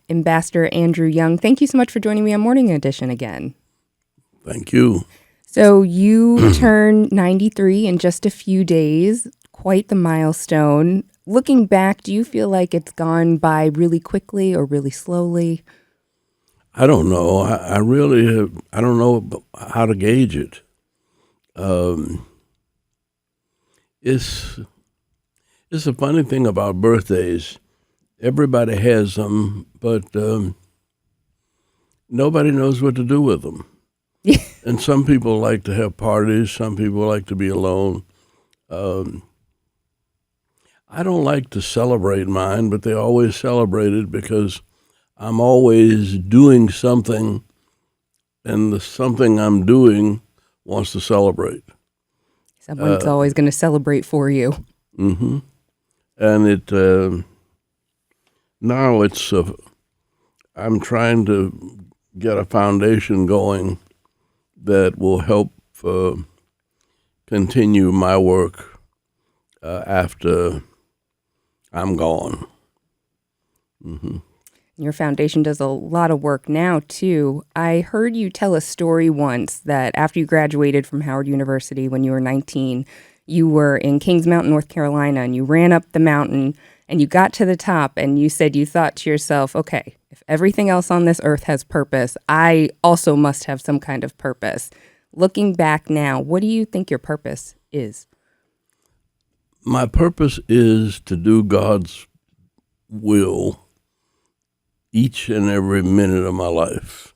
Ambassador Andrew Young. Thank you so much for joining me on Morning Edition again. Thank you. So you turn 93 in just a few days, quite the milestone. Looking back, do you feel like it's gone by really quickly or really slowly? I don't know. I really I don't know how to gauge it. It's a funny thing about birthdays. Everybody has them, but nobody knows what to do with them. And some people like to have parties. Some people like to be alone. I don't like to celebrate mine, but they always celebrate it because I'm always doing something, and the something I'm doing wants to celebrate. Someone's always going to celebrate for you. Mm-hmm. And now I'm trying to get a foundation going that will help continue my work after I'm gone. Mm-hmm. Your foundation does a lot of work now, too. I heard you tell a story once that after you graduated from Howard University when you were 19, you were in Kings Mountain, North Carolina, and you ran up the mountain and you got to the top and you said you thought to yourself, okay, if everything else on this earth has purpose, I also must have some kind of purpose. Looking back now, what do you think your purpose is? My purpose is to do God's will each and every minute of my life,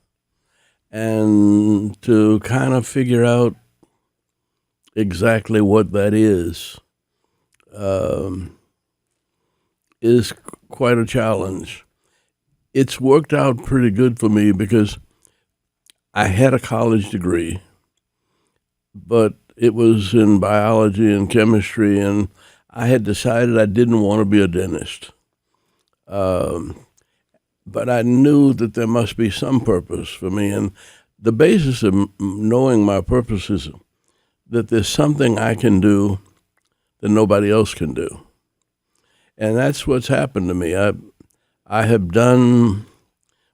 and to kind of figure out exactly what that is quite a challenge. It's worked out pretty good for me because I had a college degree, but it was in biology and chemistry, and I had decided I didn't want to be a dentist. But I knew that there must be some purpose for me. And the basis of knowing my purpose is that there's something I can do that nobody else can do. And that's what's happened to me. I have done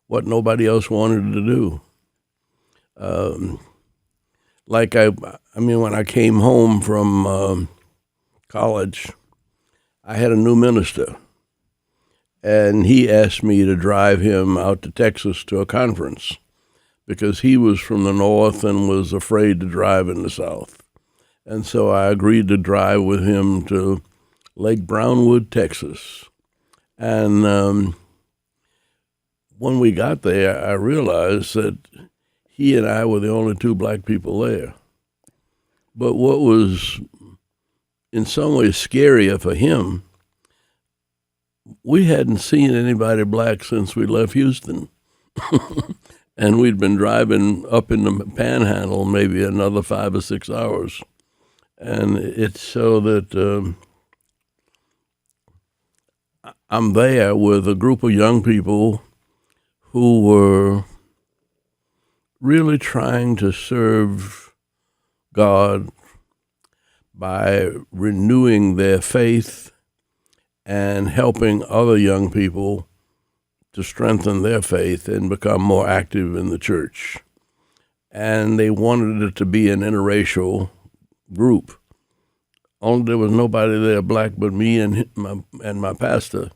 what nobody else wanted to do. When I came home from college, I had a new minister. And he asked me to drive him out to Texas to a conference because he was from the north and was afraid to drive in the south. And so I agreed to drive with him to Lake Brownwood, Texas. And when we got there, I realized that he and I were the only two black people there. But what was in some ways scarier for him, we hadn't seen anybody black since we left Houston. And we'd been driving up in the Panhandle maybe another 5 or 6 hours. And it's so that I'm there with a group of young people who were really trying to serve God by renewing their faith and helping other young people to strengthen their faith and become more active in the church. And they wanted it to be an interracial group. Only there was nobody there black but me and my pastor.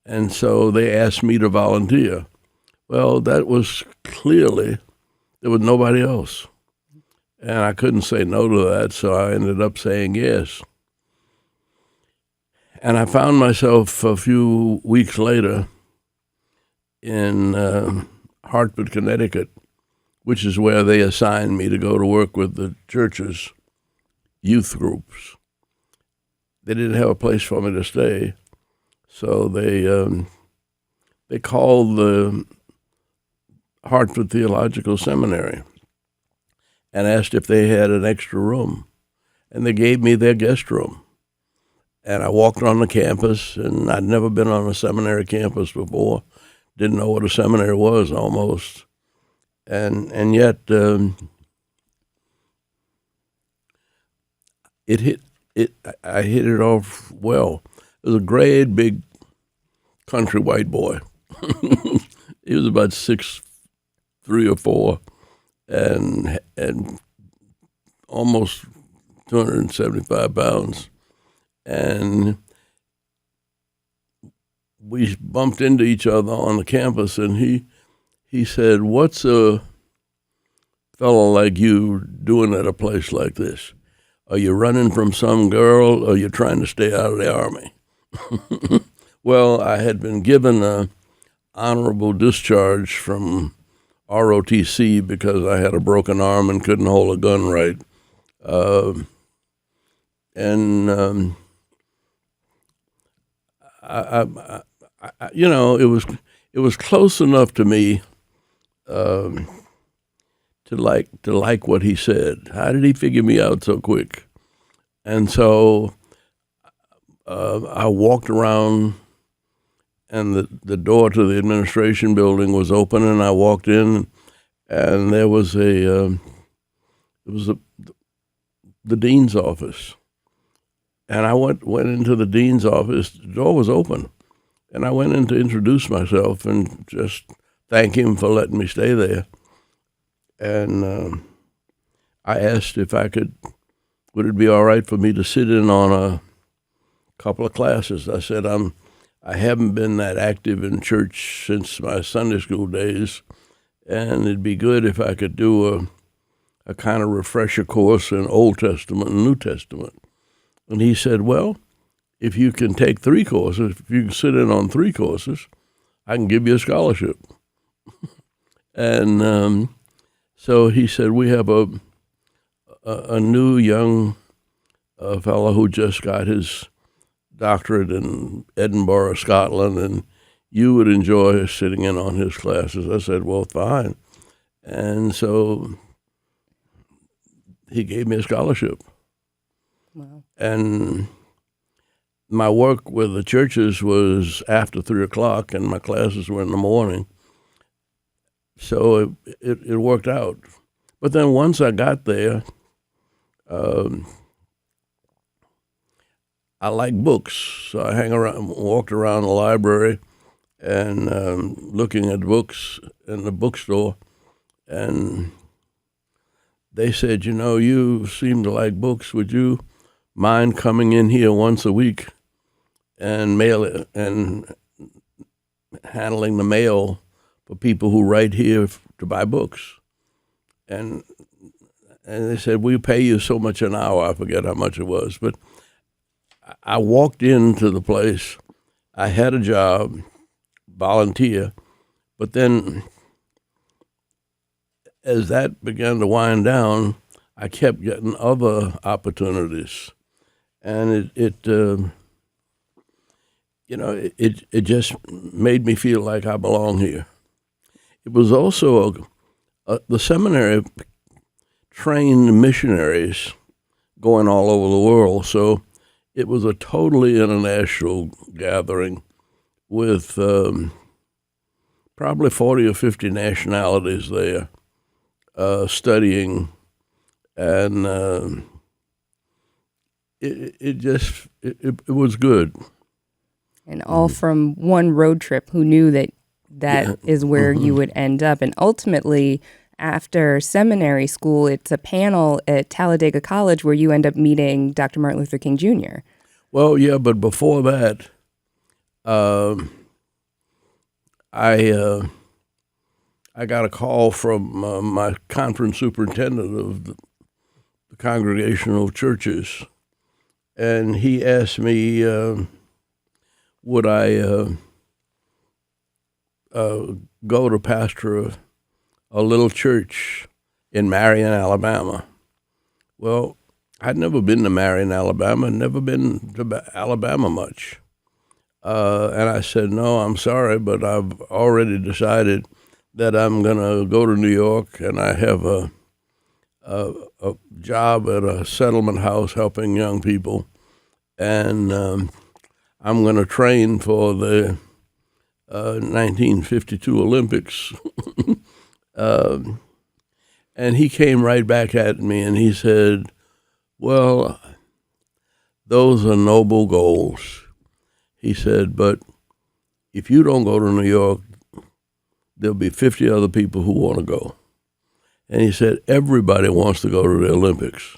And so they asked me to volunteer. Well, that was clearly, there was nobody else. And I couldn't say no to that, so I ended up saying yes. And I found myself a few weeks later in Hartford, Connecticut, which is where they assigned me to go to work with the church's youth groups. They didn't have a place for me to stay, so they called the Hartford Theological Seminary and asked if they had an extra room, and they gave me their guest room. And I walked on the campus, and I'd never been on a seminary campus before. Didn't know what a seminary was almost. And yet I hit it off well. It was a great big country white boy. He was about 6'3" or 4", and almost 275 pounds. And we bumped into each other on the campus, and he said, "What's a fellow like you doing at a place like this? Are you running from some girl, or are you trying to stay out of the Army?" Well, I had been given an honorable discharge from ROTC because I had a broken arm and couldn't hold a gun right. And it was close enough to me to like what he said. How did he figure me out so quick? And so I walked around, and the door to the administration building was open, and I walked in, and there was the dean's office. And I went into the dean's office. The door was open, and I went in to introduce myself and just thank him for letting me stay there. And I asked if would it be all right for me to sit in on a couple of classes. I said, I haven't been that active in church since my Sunday school days, and it'd be good if I could do a kind of refresher course in Old Testament and New Testament. And he said, well, if you can take 3 courses, if you can sit in on 3 courses, I can give you a scholarship. And so he said, we have a new young fellow who just got his doctorate in Edinburgh, Scotland, and you would enjoy sitting in on his classes. I said, well, fine. And so he gave me a scholarship. Wow. And my work with the churches was after 3 o'clock, and my classes were in the morning. So it worked out. But then once I got there, I like books, so I walked around the library and looking at books in the bookstore, and they said, you seem to like books. Would you mind coming in here once a week and handling the mail for people who write here to buy books? And they said, we'll pay you so much an hour. I forget how much it was, but I walked into the place. I had a job, volunteer, but then as that began to wind down, I kept getting other opportunities, and it just made me feel like I belong here. It was also the seminary trained missionaries going all over the world, so it was a totally international gathering with probably 40 or 50 nationalities there studying, and it was good. And all from one road trip. Who knew that is where you would end up? And ultimately, after seminary school, it's a panel at Talladega College where you end up meeting Dr. Martin Luther King Jr. Well, yeah, but before that, I got a call from my conference superintendent of the Congregational Churches, and he asked me, would I go to pastor a little church in Marion, Alabama. Well, I'd never been to Marion, Alabama, never been to Alabama much. And I said, no, I'm sorry, but I've already decided that I'm going to go to New York, and I have a job at a settlement house helping young people, and I'm going to train for the 1952 Olympics. And he came right back at me, and he said, well, those are noble goals. He said, but if you don't go to New York, there'll be 50 other people who want to go. And he said, everybody wants to go to the Olympics,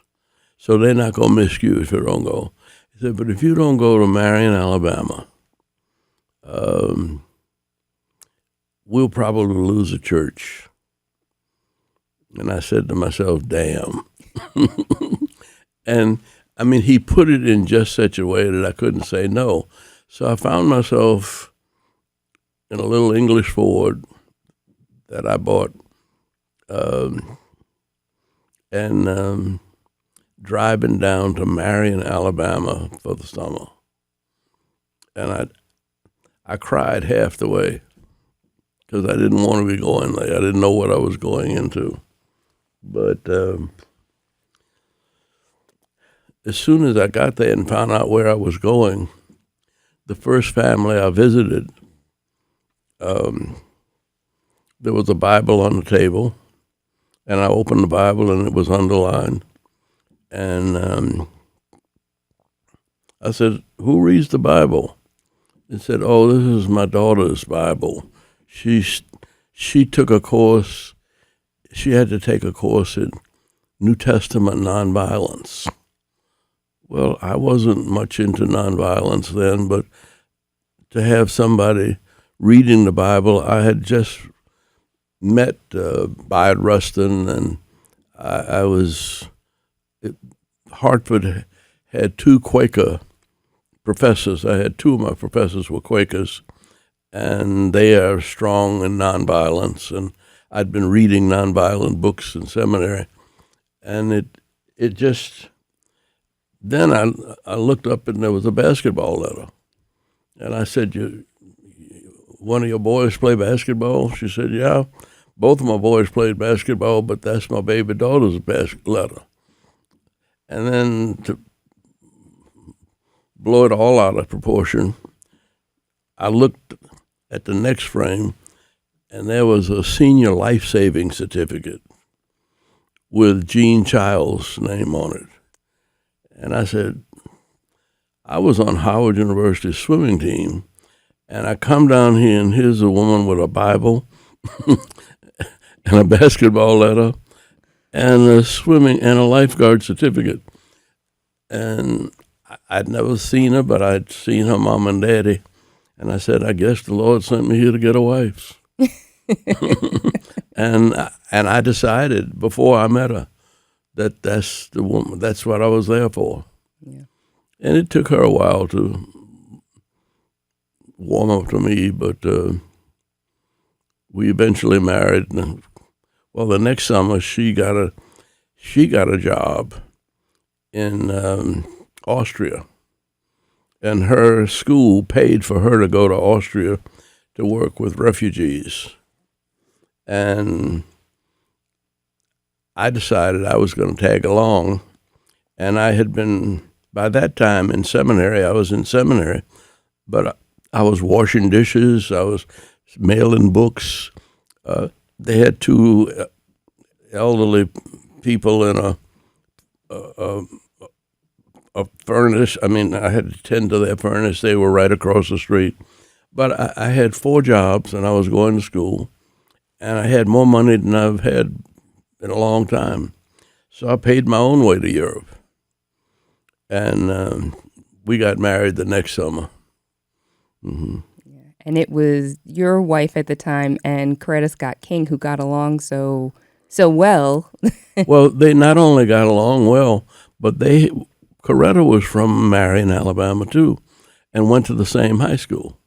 so they're not going to miss you if you don't go. He said, but if you don't go to Marion, Alabama, we'll probably lose a church. And I said to myself, damn. And, I mean, he put it in just such a way that I couldn't say no. So I found myself in a little English Ford that I bought, and driving down to Marion, Alabama for the summer. And I cried half the way because I didn't want to be going there. I didn't know what I was going into. But as soon as I got there and found out where I was going, the first family I visited, there was a Bible on the table, and I opened the Bible and it was underlined. And I said, who reads the Bible? It said, oh, this is my daughter's Bible. She took a course. She had to take a course in New Testament nonviolence. Well, I wasn't much into nonviolence then, but to have somebody reading the Bible, I had just met Bayard Rustin, and Hartford had two Quaker professors. I had two of my professors were Quakers, and they are strong in nonviolence, and I'd been reading nonviolent books in seminary, and it just, then I looked up and there was a basketball letter, and I said, one of your boys play basketball? She said, yeah, both of my boys played basketball, but that's my baby daughter's letter. And then to blow it all out of proportion, I looked at the next frame, and there was a senior life-saving certificate with Gene Child's name on it. And I said, I was on Howard University's swimming team, and I come down here, and here's a woman with a Bible and a basketball letter and a swimming and a lifeguard certificate. And I'd never seen her, but I'd seen her mom and daddy. And I said, I guess the Lord sent me here to get a wife. and I decided before I met her that that's the woman. That's what I was there for. Yeah. And it took her a while to warm up to me, but we eventually married. And, well, the next summer she got a job in Austria, and her school paid for her to go to Austria to work with refugees. And I decided I was going to tag along, and I had been, by that time, in seminary. I was in seminary, but I was washing dishes, I was mailing books. They had two elderly people in a furnace. I mean, I had to tend to their furnace. They were right across the street. But I had 4 jobs, and I was going to school, and I had more money than I've had in a long time. So I paid my own way to Europe. And we got married the next summer. Mm-hmm. Yeah. And it was your wife at the time and Coretta Scott King who got along so well. Well, they not only got along well, but Coretta was from Marion, Alabama, too, and went to the same high school.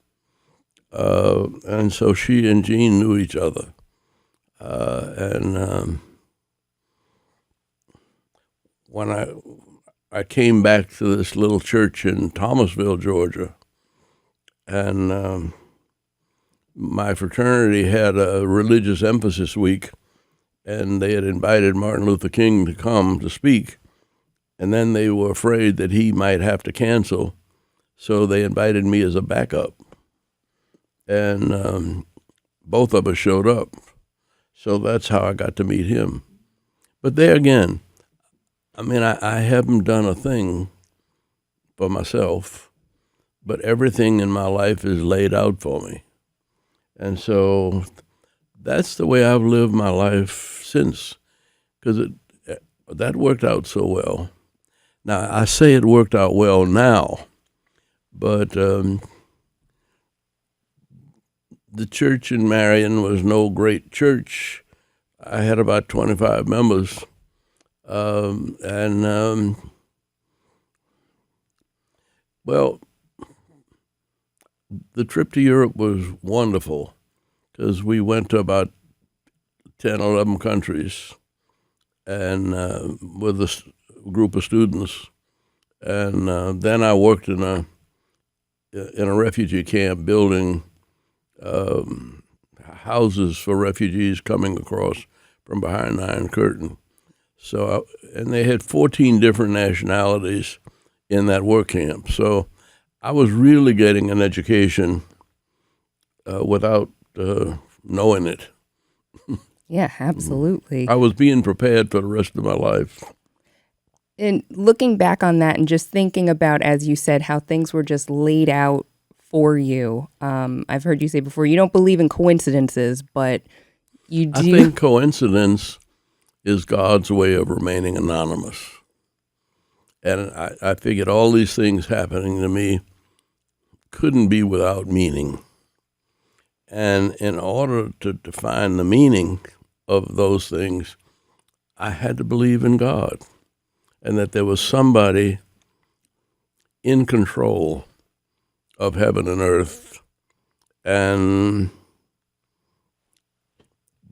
And so she and Gene knew each other. When I came back to this little church in Thomasville, Georgia, and my fraternity had a religious emphasis week, and they had invited Martin Luther King to come to speak, and then they were afraid that he might have to cancel, so they invited me as a backup, and both of us showed up. So that's how I got to meet him. But there again, I mean, I haven't done a thing for myself, but everything in my life is laid out for me. And so that's the way I've lived my life since, because that worked out so well. Now, I say it worked out well now, but the church in Marion was no great church. I had about 25 members, well, the trip to Europe was wonderful because we went to about 10, 11 countries and with a group of students. And then I worked in a refugee camp building houses for refugees coming across from behind the Iron Curtain. And they had 14 different nationalities in that work camp. So I was really getting an education without knowing it. Yeah, absolutely. I was being prepared for the rest of my life. And looking back on that and just thinking about, as you said, how things were just laid out for you. I've heard you say before, you don't believe in coincidences, but you do. I think coincidence is God's way of remaining anonymous. And I figured all these things happening to me couldn't be without meaning. And in order to define the meaning of those things, I had to believe in God and that there was somebody in control of heaven and earth. And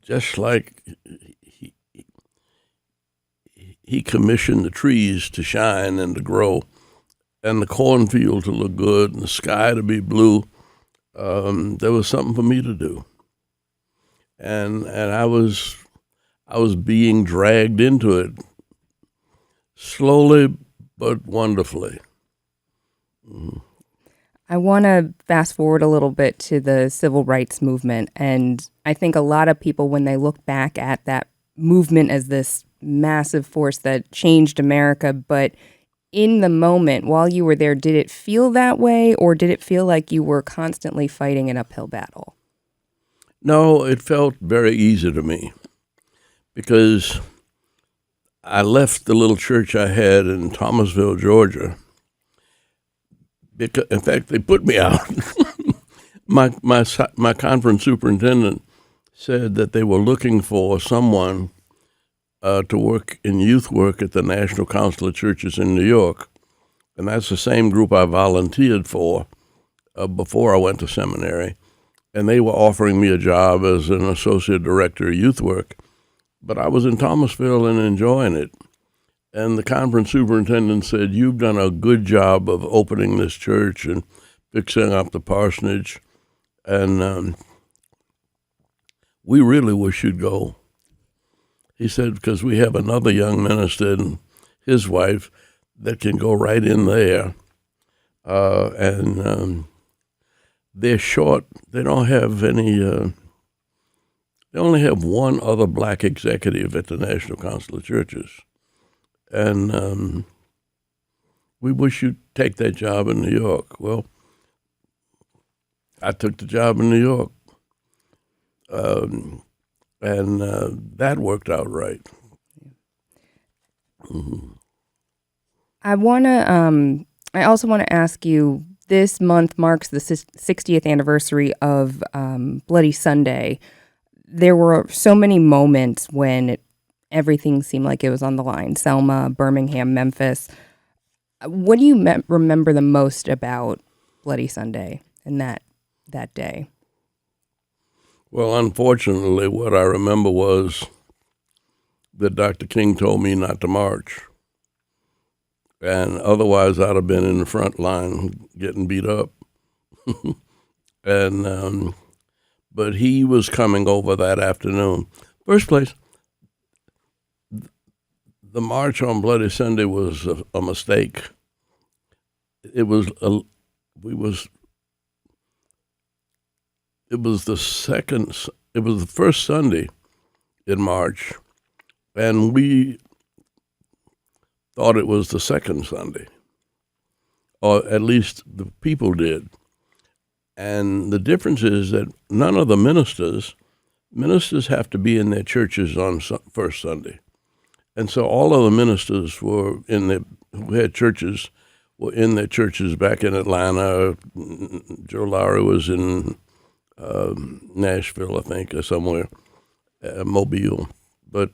just like he commissioned the trees to shine and to grow, and the cornfield to look good, and the sky to be blue, there was something for me to do. And I was being dragged into it, slowly but wonderfully. I want to fast forward a little bit to the civil rights movement. And I think a lot of people, when they look back at that movement as this massive force that changed America, but in the moment, while you were there, did it feel that way, or did it feel like you were constantly fighting an uphill battle? No, it felt very easy to me because I left the little church I had in Thomasville, Georgia. Because, in fact, they put me out. My conference superintendent said that they were looking for someone to work in youth work at the National Council of Churches in New York. And that's the same group I volunteered for before I went to seminary. And they were offering me a job as an associate director of youth work. But I was in Thomasville and enjoying it. And the conference superintendent said, "You've done a good job of opening this church and fixing up the parsonage. And we really wish you'd go." He said, because we have another young minister and his wife that can go right in there. They're short. They don't have any, they only have one other black executive at the National Council of Churches. And we wish you'd take that job in New York. Well, I took the job in New York. And that worked out right. Mm-hmm. I also want to ask you, this month marks the 60th anniversary of Bloody Sunday. There were so many moments when everything seemed like it was on the line. Selma, Birmingham, Memphis. What do you remember the most about Bloody Sunday and that day? Well, unfortunately, what I remember was that Dr. King told me not to march. And otherwise, I'd have been in the front line getting beat up. But he was coming over that afternoon. First place, the march on Bloody Sunday was a mistake. It was the first Sunday in March, and we thought it was the second Sunday, or at least the people did. And the difference is that none of the ministers ministers have to be in their churches on first Sunday. And so all of the ministers who had churches were in their churches back in Atlanta. Joe Lowry was in Nashville, I think, or somewhere, Mobile. But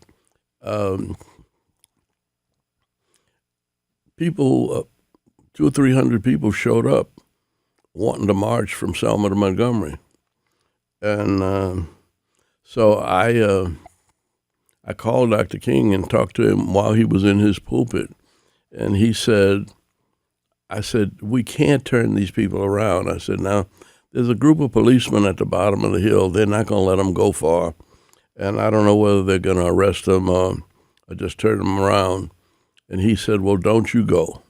people, 200 or 300 people showed up wanting to march from Selma to Montgomery. And so I called Dr. King and talked to him while he was in his pulpit. And I said, we can't turn these people around. I said, now, there's a group of policemen at the bottom of the hill. They're not going to let them go far. And I don't know whether they're going to arrest them or just turn them around. And he said, well, don't you go.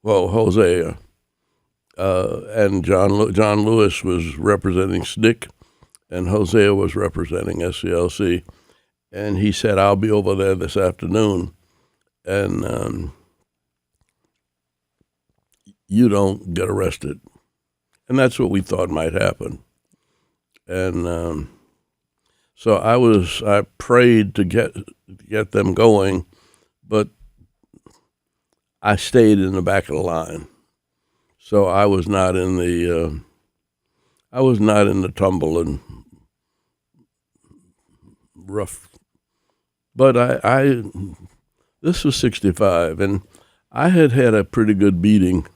Hosea and John Lewis was representing SNCC, and Hosea was representing SCLC. And he said, I'll be over there this afternoon, and you don't get arrested. And that's what we thought might happen. And so I prayed to get them going, but I stayed in the back of the line. So I was not in the tumble and rough. But this was 65, and I had a pretty good beating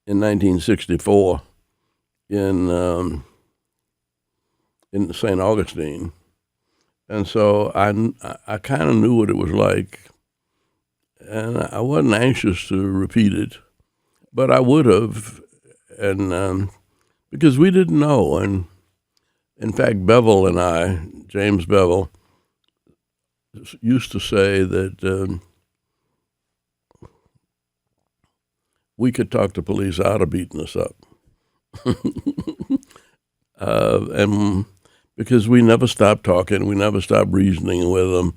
in 1964 in St. Augustine. And so I kind of knew what it was like, and I wasn't anxious to repeat it, but I would have, and because we didn't know. And in fact, Bevel and I, James Bevel, used to say that we could talk the police out of beating us up. And because we never stopped talking, we never stopped reasoning with them.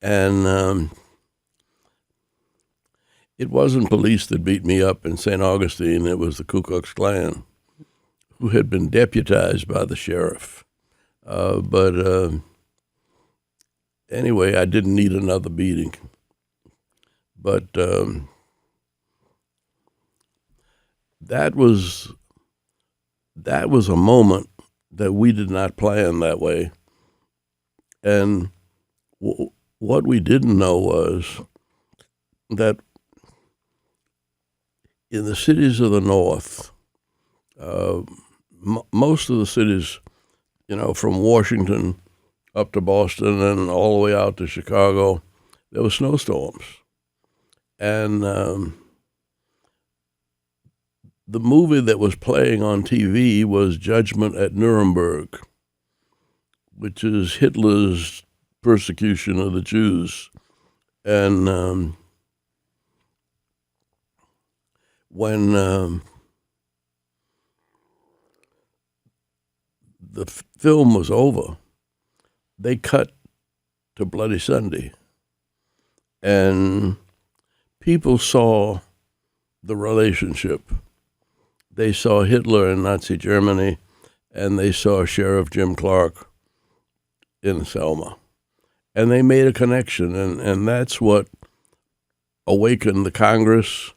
And it wasn't police that beat me up in St. Augustine. It was the Ku Klux Klan, who had been deputized by the sheriff. But anyway, I didn't need another beating. But that was a moment that we did not plan that way. And what we didn't know was that in the cities of the North, most of the cities, from Washington up to Boston and all the way out to Chicago, there were snowstorms. And the movie that was playing on TV was Judgment at Nuremberg, which is Hitler's persecution of the Jews. And when the film was over, they cut to Bloody Sunday, and people saw the relationship. They saw Hitler in Nazi Germany, and they saw Sheriff Jim Clark in Selma. And they made a connection, and that's what awakened the Congress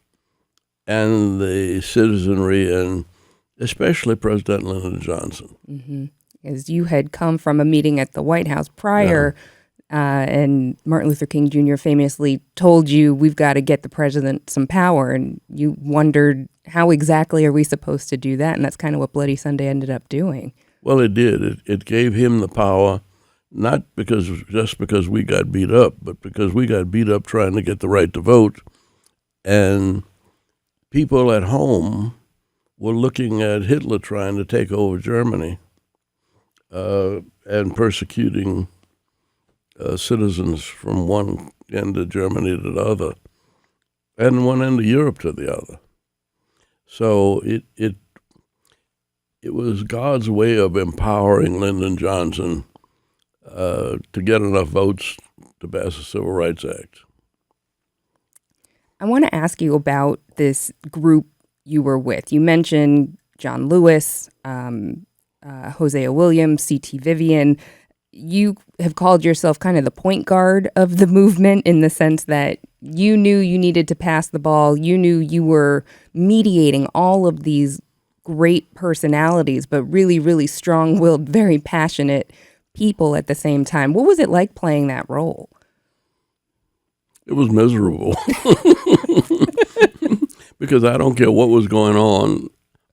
and the citizenry, and especially President Lyndon Johnson. Mm-hmm. As you had come from a meeting at the White House prior, and Martin Luther King Jr. famously told you, we've got to get the president some power, and you wondered, how exactly are we supposed to do that? And that's kind of what Bloody Sunday ended up doing. Well, it did. It gave him the power, not just because we got beat up, but because we got beat up trying to get the right to vote. And people at home were looking at Hitler trying to take over Germany and persecuting citizens from one end of Germany to the other, and one end of Europe to the other. So it was God's way of empowering Lyndon Johnson to get enough votes to pass the Civil Rights Act. I want to ask you about this group you were with. You mentioned John Lewis, Hosea Williams, C.T. Vivian. You have called yourself kind of the point guard of the movement in the sense that you knew you needed to pass the ball. You knew you were mediating all of these great personalities, but really, really strong-willed, very passionate people at the same time. What was it like playing that role? It was miserable because I don't care what was going on,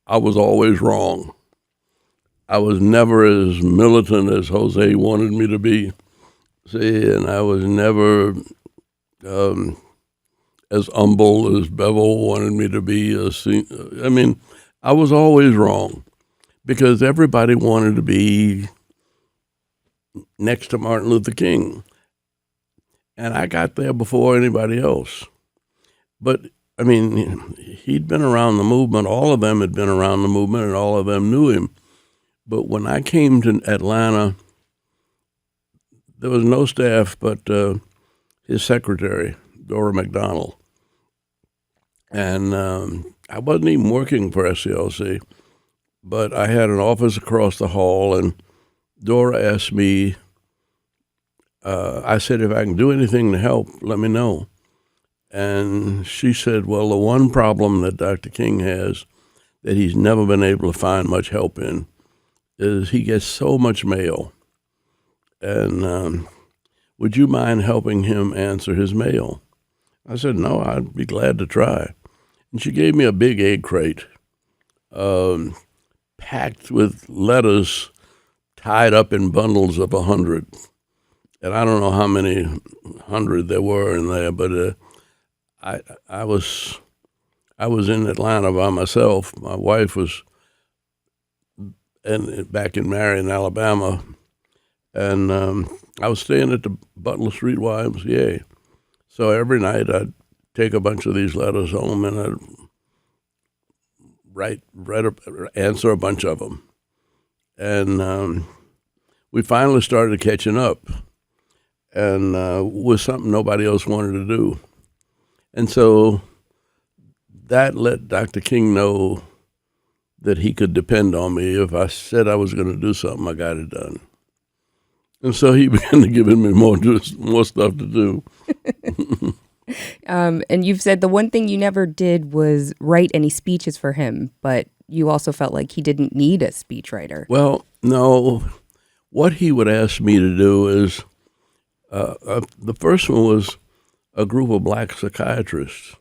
I was always wrong. I was never as militant as Jose wanted me to be, see, and I was never as humble as Bevel wanted me to be. I mean, I was always wrong because everybody wanted to be next to Martin Luther King. And I got there before anybody else. But, I mean, he'd been around the movement. All of them had been around the movement, and all of them knew him. But when I came to Atlanta, there was no staff but his secretary, Dora McDonald. And I wasn't even working for SCLC, but I had an office across the hall, and Dora asked me, I said, if I can do anything to help, let me know. And she said, well, the one problem that Dr. King has that he's never been able to find much help in is he gets so much mail. And would you mind helping him answer his mail? I said, no, I'd be glad to try. And she gave me a big egg crate packed with letters tied up in bundles of 100. And I don't know how many 100 there were in there, but I was in Atlanta by myself. My wife was back in Marion, Alabama, and I was staying at the Butler Street YMCA. So every night I'd take a bunch of these letters home and I'd answer a bunch of them. And we finally started catching up, and was something nobody else wanted to do. And so that let Dr. King know that he could depend on me. If I said I was going to do something, I got it done. And so he began to give me more stuff to do. And you've said the one thing you never did was write any speeches for him, but you also felt like he didn't need a speechwriter. Well, no. What he would ask me to do is, the first one was a group of black psychiatrists.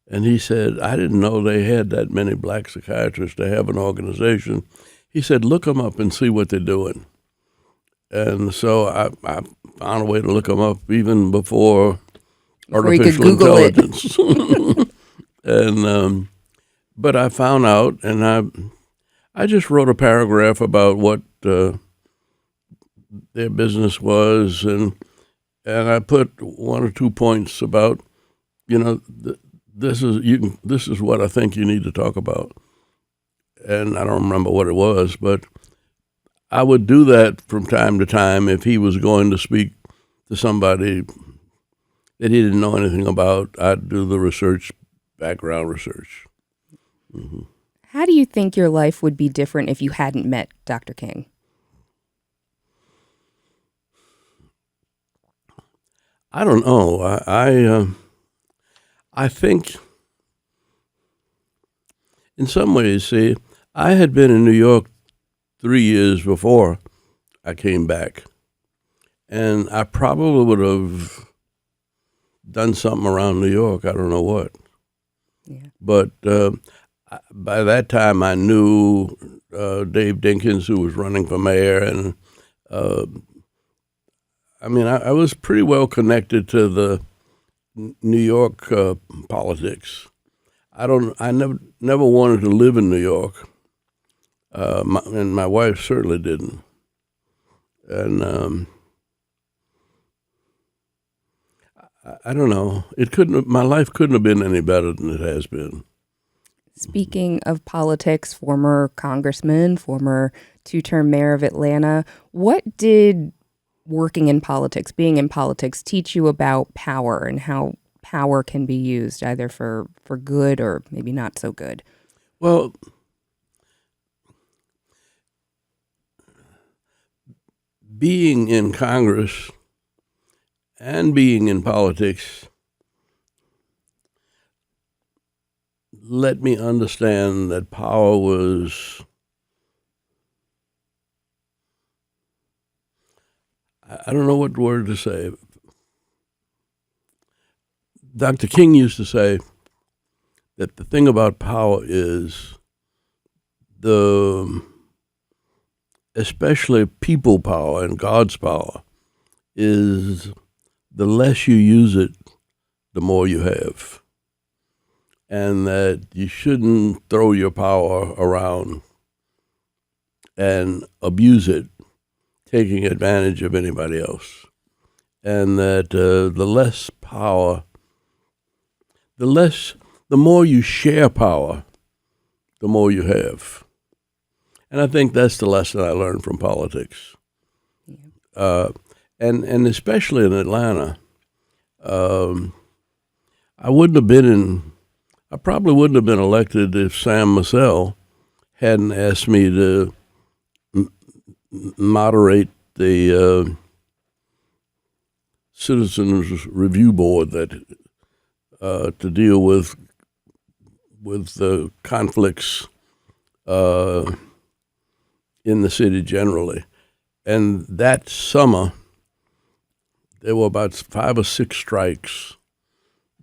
And he said, I didn't know they had that many black psychiatrists to have an organization. He said, look them up and see what they're doing. And so I found a way to look them up even before artificial intelligence. And but I found out, and I just wrote a paragraph about what their business was, and I put 1 or 2 points about, this is what I think you need to talk about. And I don't remember what it was, but I would do that from time to time if he was going to speak to somebody that he didn't know anything about. I'd do the research, background research. Mm-hmm. How do you think your life would be different if you hadn't met Dr. King? I don't know. I think in some ways, see, I had been in New York 3 years before I came back, and I probably would have done something around New York. I don't know what. Yeah. But by that time, I knew Dave Dinkins, who was running for mayor, and I was pretty well connected to the New York politics. I never wanted to live in New York, and my wife certainly didn't. And I don't know. My life couldn't have been any better than it has been. Speaking of politics, former congressman, former 2-term mayor of Atlanta, what did working in politics, being in politics, teach you about power and how power can be used either for good or maybe not so good? Well, being in Congress and being in politics let me understand that power was, I don't know what word to say. Dr. King used to say that the thing about power is especially people power and God's power, is the less you use it, the more you have. And that you shouldn't throw your power around and abuse it, taking advantage of anybody else. And that the less power, the more you share power, the more you have. And I think that's the lesson I learned from politics. And especially in Atlanta, I probably wouldn't have been elected if Sam Massell hadn't asked me to moderate the Citizens Review Board that to deal with the conflicts in the city generally. And that summer, there were about 5 or 6 strikes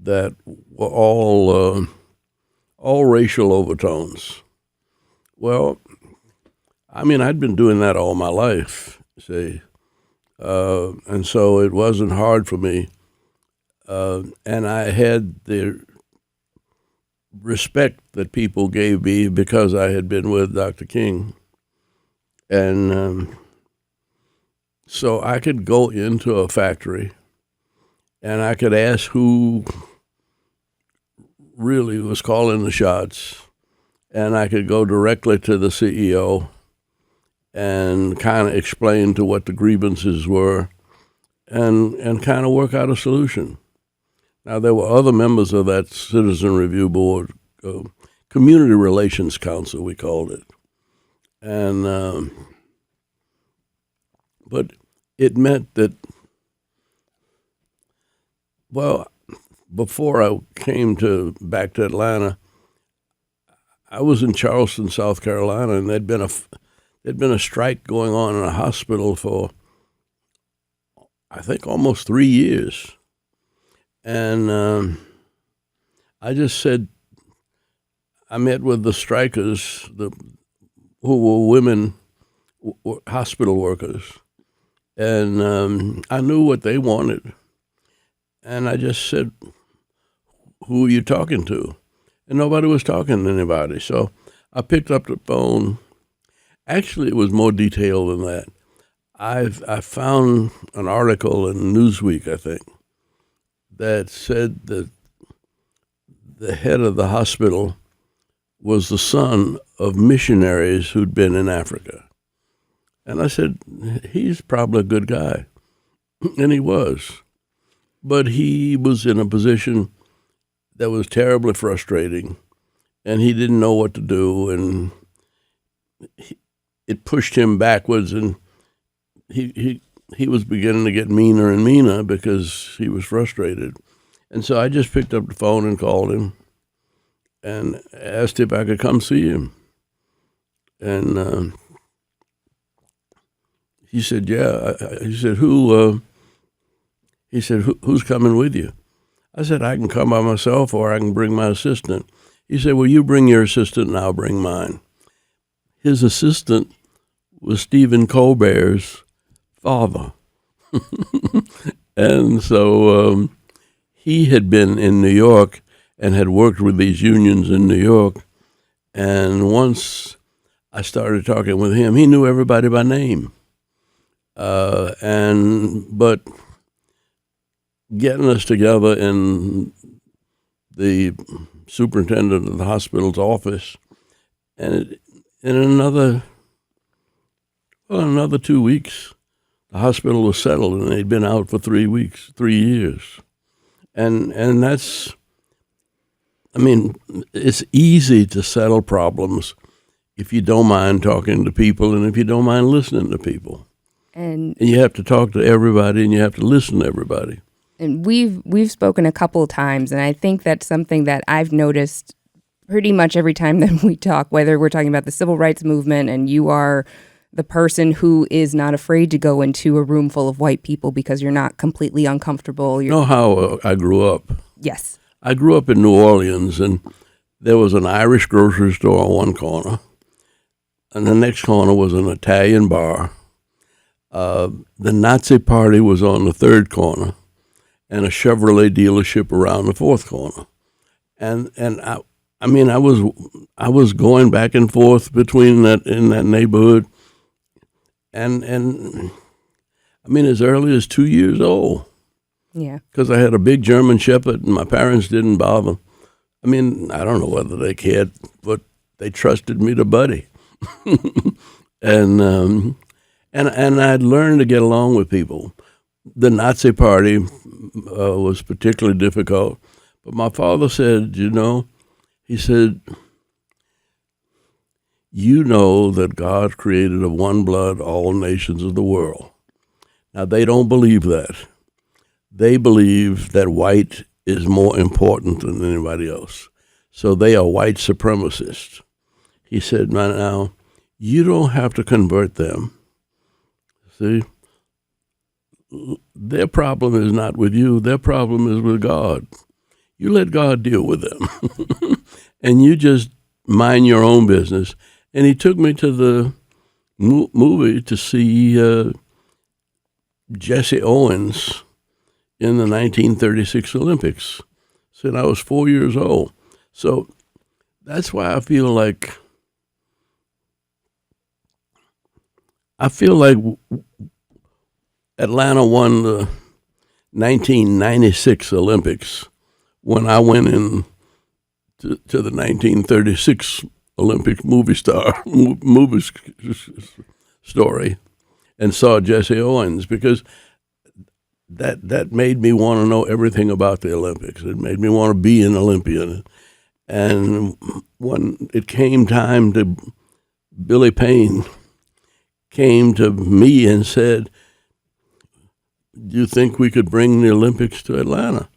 that were all racial overtones. Well, I mean, I'd been doing that all my life, see, and so it wasn't hard for me. And I had the respect that people gave me because I had been with Dr. King. And so I could go into a factory and I could ask who really was calling the shots, and I could go directly to the CEO and kind of explain to what the grievances were and kind of work out a solution. Now, there were other members of that Citizen Review Board, Community Relations Council, we called it. And but it meant that, well, before I came back to Atlanta, I was in Charleston, South Carolina, and there'd been a strike going on in a hospital for, I think, almost 3 years. And I just said, I met with the strikers, who were women hospital workers, and I knew what they wanted. And I just said, who are you talking to? And nobody was talking to anybody. So I picked up the phone. Actually, it was more detailed than that. I found an article in Newsweek, I think, that said that the head of the hospital was the son of missionaries who'd been in Africa. And I said, he's probably a good guy. And he was. But he was in a position that was terribly frustrating, and he didn't know what to do, and it pushed him backwards, and he was beginning to get meaner and meaner because he was frustrated. And so I just picked up the phone and called him and asked if I could come see him. And he said, yeah. He said, who's coming with you? I said, I can come by myself or I can bring my assistant. He said, well, you bring your assistant and I'll bring mine. His assistant was Stephen Colbert's father. And so he had been in New York and had worked with these unions in New York. And once I started talking with him, he knew everybody by name. But getting us together in the superintendent of the hospital's office, and in another 2 weeks, the hospital was settled, and they'd been out for 3 years. And that's, I mean, it's easy to settle problems if you don't mind talking to people and if you don't mind listening to people. And you have to talk to everybody, and you have to listen to everybody. And we've spoken a couple of times, and I think that's something that I've noticed pretty much every time that we talk, whether we're talking about the civil rights movement and you are the person who is not afraid to go into a room full of white people because you're not completely uncomfortable. You know how I grew up? Yes. I grew up in New Orleans, and there was an Irish grocery store on one corner, and the next corner was an Italian bar. The Nazi Party was on the third corner, and a Chevrolet dealership around the fourth corner. And I mean, I was going back and forth between in that neighborhood, and I mean, as early as 2 years old. Yeah. Because I had a big German Shepherd, and my parents didn't bother. I mean, I don't know whether they cared, but they trusted me to buddy, and I'd learned to get along with people. The Nazi Party was particularly difficult, but my father said, he said, you know that God created of one blood all nations of the world. Now, they don't believe that. They believe that white is more important than anybody else. So they are white supremacists. He said, now, you don't have to convert them. See? Their problem is not with you. Their problem is with God. You let God deal with them. And you just mind your own business. And he took me to the movie to see Jesse Owens in the 1936 Olympics. Said I was 4 years old. So that's why I feel like Atlanta won the 1996 Olympics when I went in to the 1936 Olympic movie story and saw Jesse Owens, because that made me want to know everything about the Olympics. It made me want to be an Olympian. And when it came time to, Billy Payne came to me and said, do you think we could bring the Olympics to Atlanta?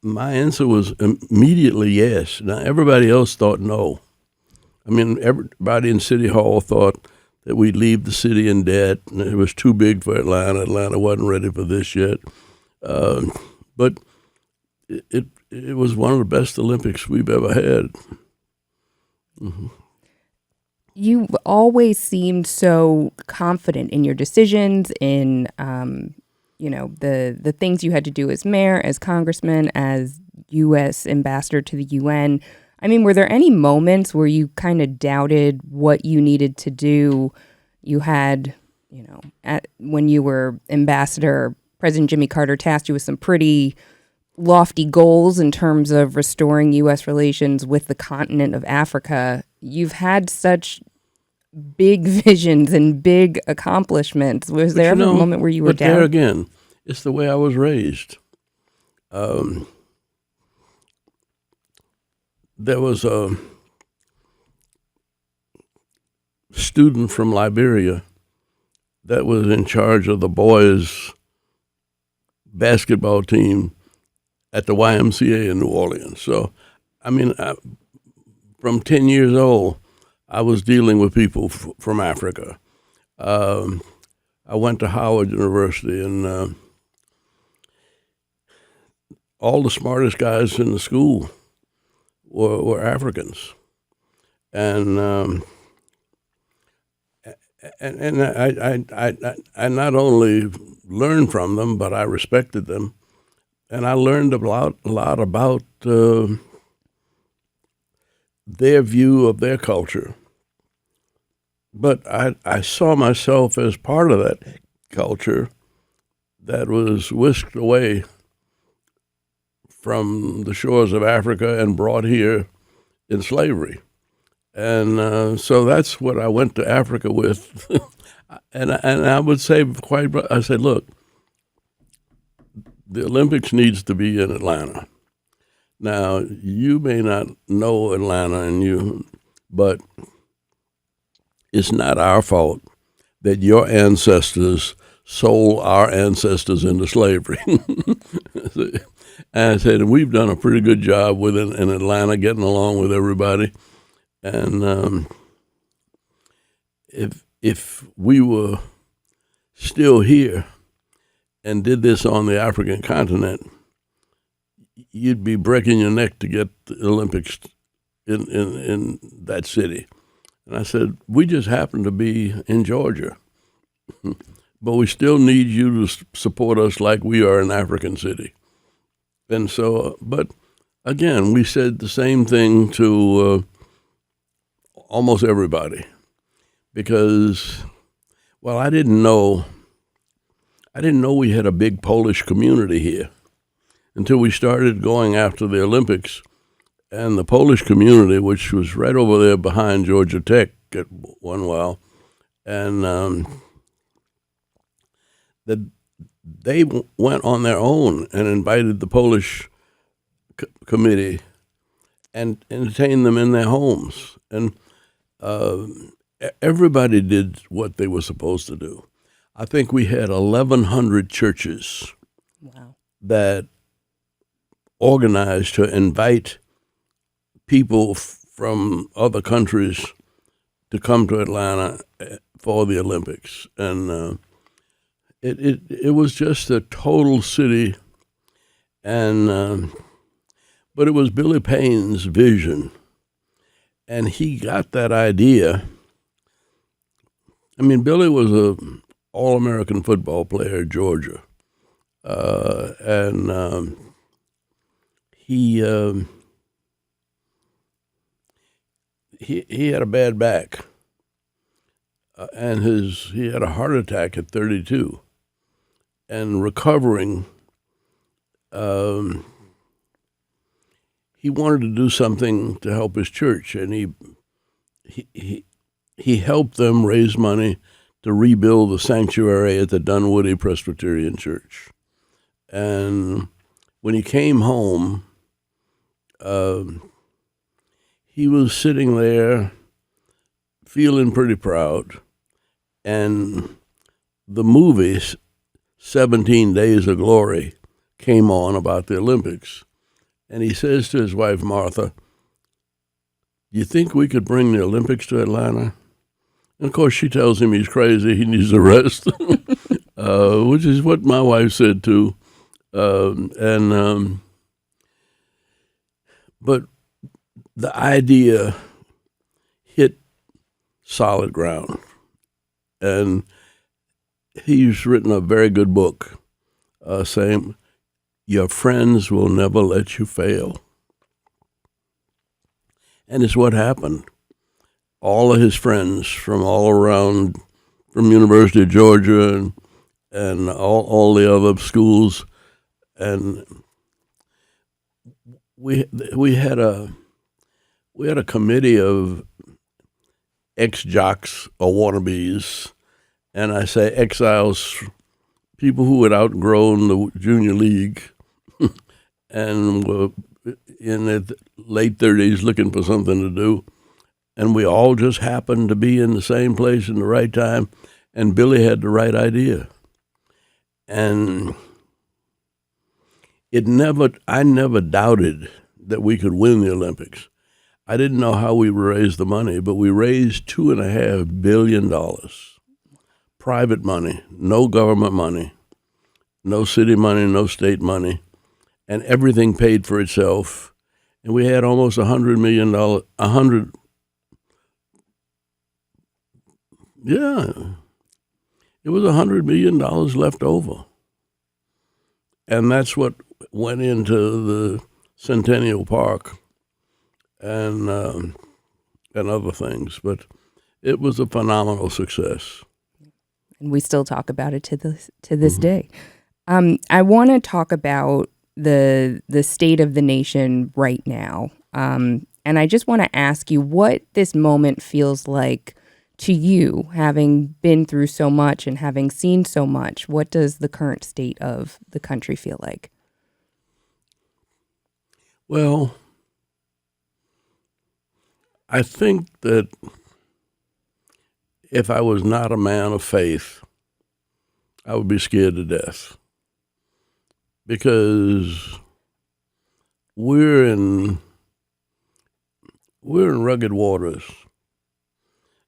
My answer was immediately yes. Now, everybody else thought no. I mean, everybody in City Hall thought that we'd leave the city in debt, and it was too big for Atlanta. Atlanta wasn't ready for this yet. But it was one of the best Olympics we've ever had. Mm-hmm. You always seemed so confident in your decisions, in the things you had to do as mayor, as congressman, as U.S. ambassador to the UN. I mean, were there any moments where you kind of doubted what you needed to do? You had, when you were ambassador, President Jimmy Carter tasked you with some pretty lofty goals in terms of restoring U.S. relations with the continent of Africa. You've had such big visions and big accomplishments. Was there ever a moment where you were down? There again, it's the way I was raised. There was a student from Liberia that was in charge of the boys' basketball team at the YMCA in New Orleans. So, I mean, from 10 years old, I was dealing with people from Africa. I went to Howard University, and all the smartest guys in the school were Africans, and I not only learned from them, but I respected them, and I learned a lot about their view of their culture. But I saw myself as part of that culture that was whisked away from the shores of Africa and brought here in slavery. And so that's what I went to Africa with. and I would say I said, look, the Olympics needs to be in Atlanta. Now, you may not know Atlanta, but it's not our fault that your ancestors sold our ancestors into slavery. And I said, and we've done a pretty good job with it in Atlanta, getting along with everybody. And if we were still here and did this on the African continent, you'd be breaking your neck to get the Olympics in that city. And I said, we just happen to be in Georgia, but we still need you to support us like we are an African city. And so, but again, we said the same thing to almost everybody because, well, I didn't know we had a big Polish community here until we started going after the Olympics. And the Polish community, which was right over there behind Georgia Tech at one while, and that they went on their own and invited the Polish committee and entertained them in their homes. And everybody did what they were supposed to do. I think we had 1,100 churches that organized to invite people from other countries to come to Atlanta for the Olympics. And it was just a total city. And but it was Billy Payne's vision. And he got that idea. I mean, Billy was an All-American football player at Georgia. And he had a bad back, and he had a heart attack at 32, and recovering. He wanted to do something to help his church, and he helped them raise money to rebuild the sanctuary at the Dunwoody Presbyterian Church. And when he came home, he was sitting there feeling pretty proud, and the movie 17 Days of Glory came on about the Olympics. And he says to his wife, Martha, "Do you think we could bring the Olympics to Atlanta?" And of course, she tells him he's crazy, he needs a rest, which is what my wife said too. But the idea hit solid ground. And he's written a very good book saying, your friends will never let you fail. And it's what happened. All of his friends from all around, from University of Georgia and all the other schools, and we had a committee of ex-jocks or wannabes, and I say exiles, people who had outgrown the junior league and were in their late 30s looking for something to do. And we all just happened to be in the same place in the right time, and Billy had the right idea. And I never doubted that we could win the Olympics. I didn't know how we would raise the money, but we raised $2.5 billion. Private money, no government money, no city money, no state money, and everything paid for itself. And we had almost $100 million, it was $100 million left over. And that's what went into the Centennial Park and other things. But it was a phenomenal success. And we still talk about it to this day. I want to talk about the state of the nation right now. And I just want to ask you what this moment feels like to you, having been through so much and having seen so much. What does the current state of the country feel like? Well, I think that if I was not a man of faith, I would be scared to death because we're in rugged waters.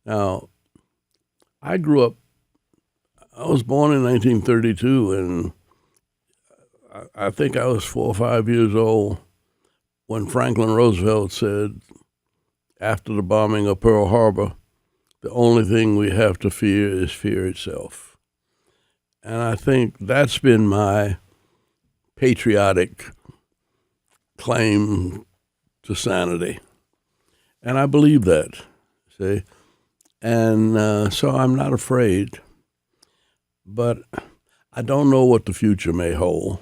Now, I was born in 1932, and I think I was 4 or 5 years old when Franklin Roosevelt said, after the bombing of Pearl Harbor, the only thing we have to fear is fear itself. And I think that's been my patriotic claim to sanity. And I believe that, see? And so I'm not afraid, but I don't know what the future may hold,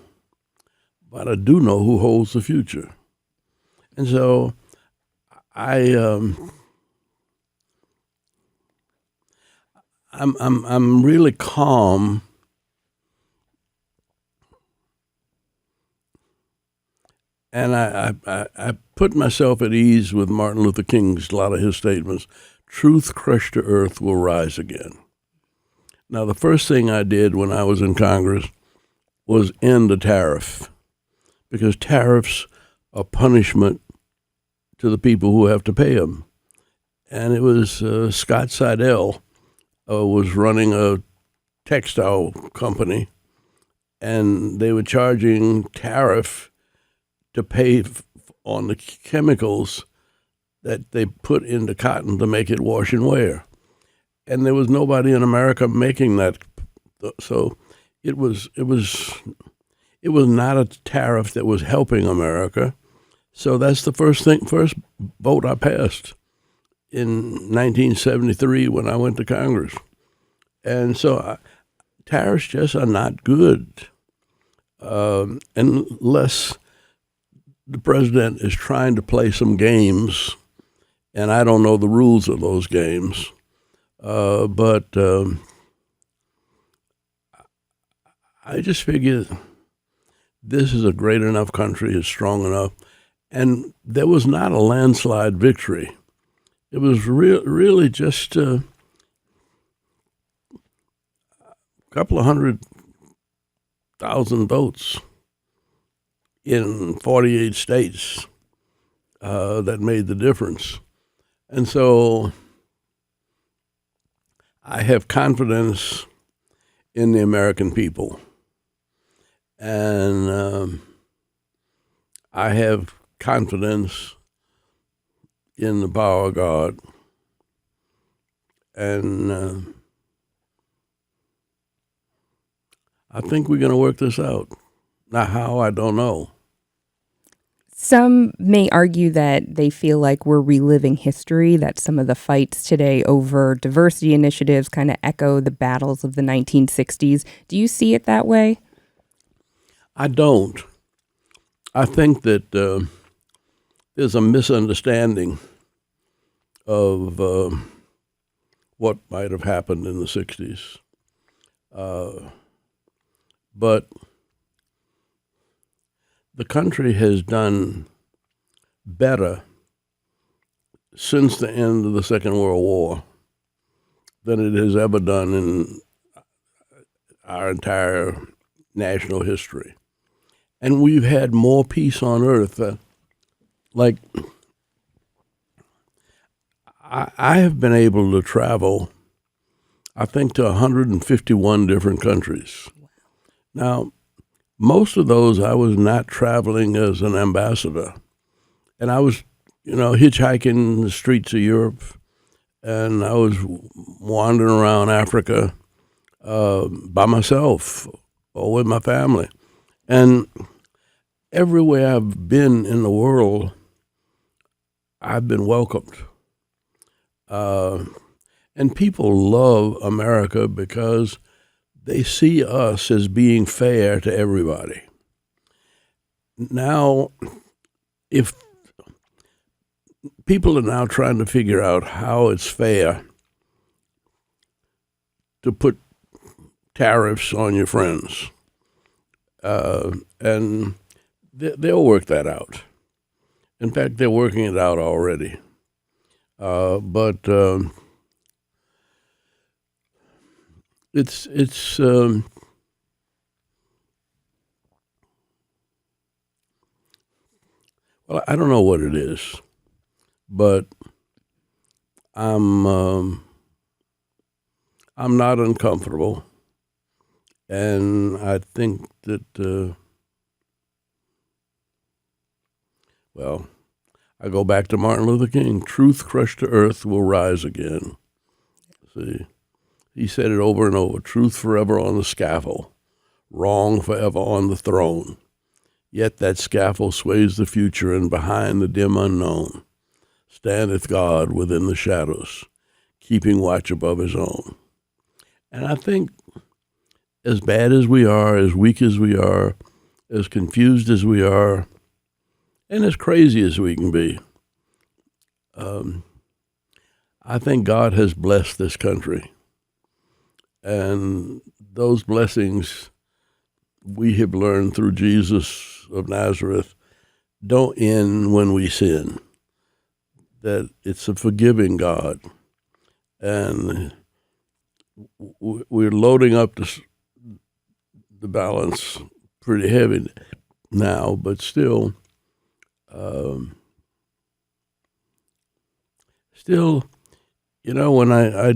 but I do know who holds the future. And so I'm really calm, and I put myself at ease with Martin Luther King's, a lot of his statements. Truth crushed to earth will rise again. Now, the first thing I did when I was in Congress was end the tariff, because tariffs are punishment to the people who have to pay them. And it was Scott Seidel was running a textile company, and they were charging tariff to pay on the chemicals that they put into cotton to make it wash and wear. And there was nobody in America making that. So it was not a tariff that was helping America. So that's the first vote I passed in 1973 when I went to Congress. And so tariffs just are not good unless the president is trying to play some games, and I don't know the rules of those games. But I just figure this is a great enough country, it's strong enough, and there was not a landslide victory. It was really just a couple of 100,000 votes in 48 states that made the difference. And so I have confidence in the American people. And I have confidence in the power of God. And I think we're going to work this out. Now, how, I don't know. Some may argue that they feel like we're reliving history, that some of the fights today over diversity initiatives kind of echo the battles of the 1960s. Do you see it that way? I don't. I think that there's a misunderstanding of what might have happened in the 60s. But the country has done better since the end of the Second World War than it has ever done in our entire national history. And we've had more peace on earth. I have been able to travel, I think, to 151 different countries. Now, most of those I was not traveling as an ambassador. And I was, hitchhiking the streets of Europe, and I was wandering around Africa by myself or with my family. And everywhere I've been in the world, I've been welcomed. And people love America because they see us as being fair to everybody. Now, if people are now trying to figure out how it's fair to put tariffs on your friends, and they'll work that out. In fact, they're working it out already. But it's well, I don't know what it is, but I'm um, I'm not uncomfortable, and I think that well, I go back to Martin Luther King. Truth crushed to earth will rise again. See, he said it over and over. Truth forever on the scaffold, wrong forever on the throne. Yet that scaffold sways the future, and behind the dim unknown standeth God within the shadows, keeping watch above his own. And I think as bad as we are, as weak as we are, as confused as we are, and as crazy as we can be, I think God has blessed this country. And those blessings we have learned through Jesus of Nazareth don't end when we sin. That it's a forgiving God. And we're loading up the balance pretty heavy now, but still, when I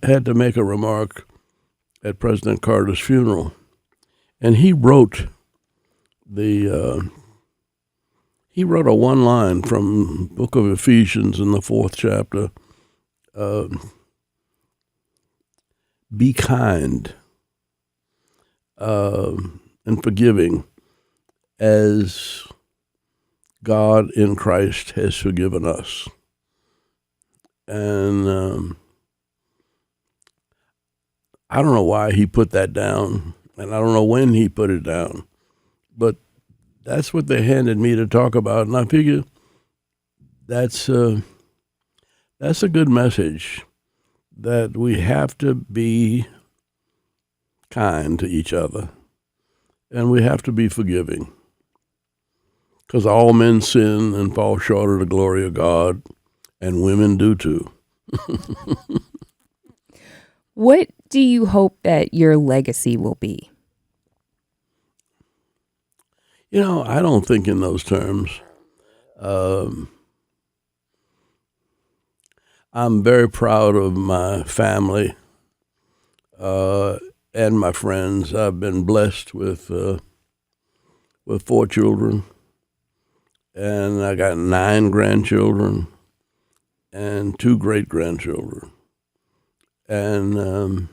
had to make a remark at President Carter's funeral, and he wrote a one line from Book of Ephesians in the 4th chapter. Be kind and forgiving as God in Christ has forgiven us. And I don't know why he put that down, and I don't know when he put it down, but that's what they handed me to talk about, and I figure that's a good message, that we have to be kind to each other, and we have to be forgiving, because all men sin and fall short of the glory of God, and women do too. What do you hope that your legacy will be? I don't think in those terms. I'm very proud of my family and my friends. I've been blessed with 4 children, and I got 9 grandchildren and 2 great-grandchildren. And,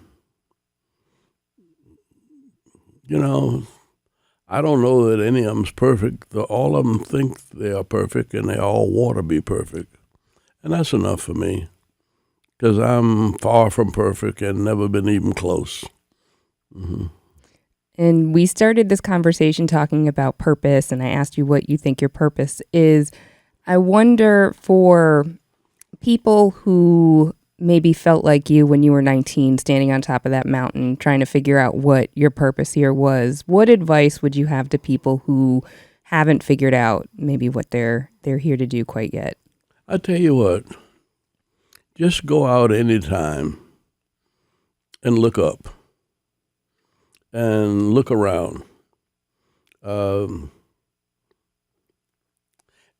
I don't know that any of them's perfect. All of them think they are perfect, and they all want to be perfect. And that's enough for me, because I'm far from perfect and never been even close. Mm-hmm. And we started this conversation talking about purpose, and I asked you what you think your purpose is. I wonder, for people who maybe felt like you when you were 19, standing on top of that mountain, trying to figure out what your purpose here was, what advice would you have to people who haven't figured out maybe what they're here to do quite yet? I tell you what, just go out anytime and look up and look around,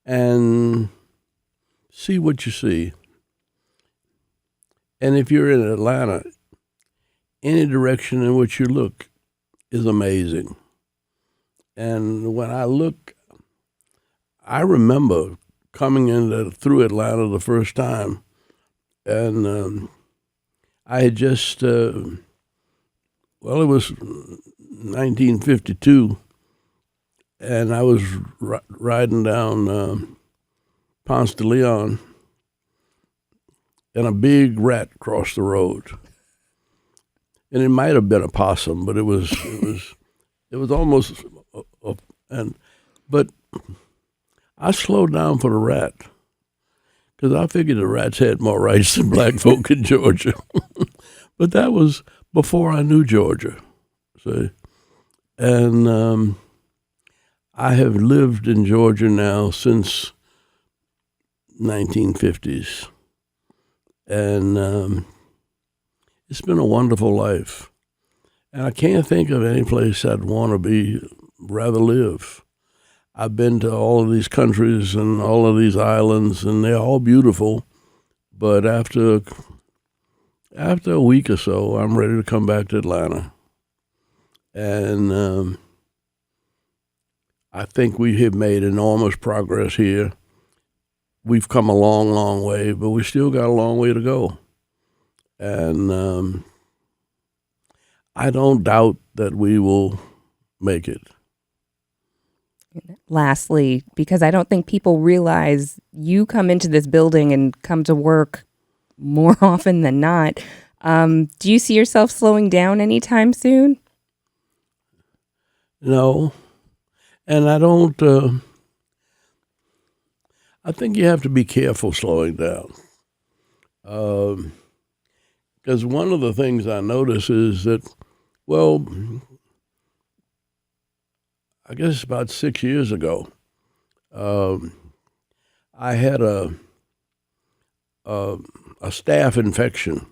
and see what you see. And if you're in Atlanta, any direction in which you look is amazing. And when I look, I remember coming through Atlanta the first time, and I had just, it was 1952, and I was riding down Ponce de Leon, and a big rat crossed the road. And it might have been a possum, but it was almost, but I slowed down for the rat, because I figured the rats had more rights than black folk in Georgia. But that was before I knew Georgia, see? And I have lived in Georgia now since 1950s. And it's been a wonderful life. And I can't think of any place I'd want to rather live. I've been to all of these countries and all of these islands, and they're all beautiful. But after a week or so, I'm ready to come back to Atlanta. And I think we have made enormous progress here. We've come a long, long way, but we still got a long way to go. And I don't doubt that we will make it. Lastly, because I don't think people realize you come into this building and come to work more often than not. Do you see yourself slowing down anytime soon? No, and I don't. I think you have to be careful slowing down. Because one of the things I notice is that, well, I guess about 6 years ago, I had a staph infection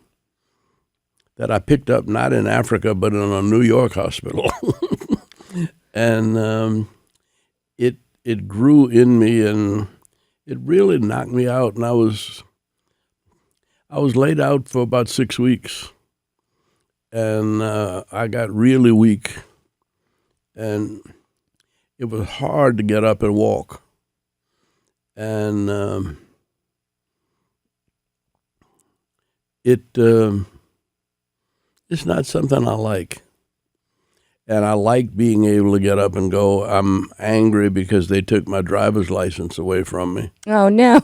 that I picked up not in Africa but in a New York hospital, and it grew in me, and it really knocked me out, and I was laid out for about 6 weeks, and I got really weak, and it was hard to get up and walk, and it's not something I like. And I like being able to get up and go. I'm angry because they took my driver's license away from me. Oh, no.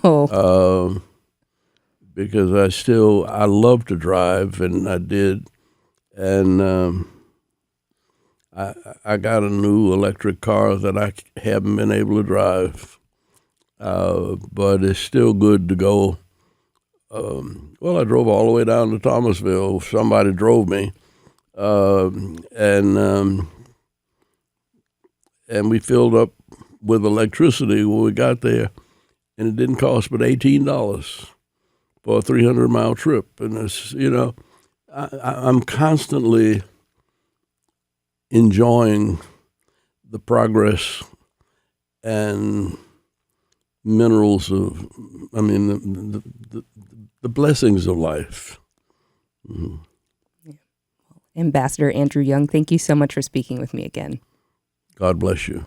Because I love to drive, and I did. And I got a new electric car that I haven't been able to drive. But it's still good to go. Well, I drove all the way down to Thomasville. Somebody drove me. And we filled up with electricity when we got there, and it didn't cost but $18 for a 300-mile trip. And it's, I'm constantly enjoying the progress and minerals of, the blessings of life. Mm-hmm. Ambassador Andrew Young, thank you so much for speaking with me again. God bless you.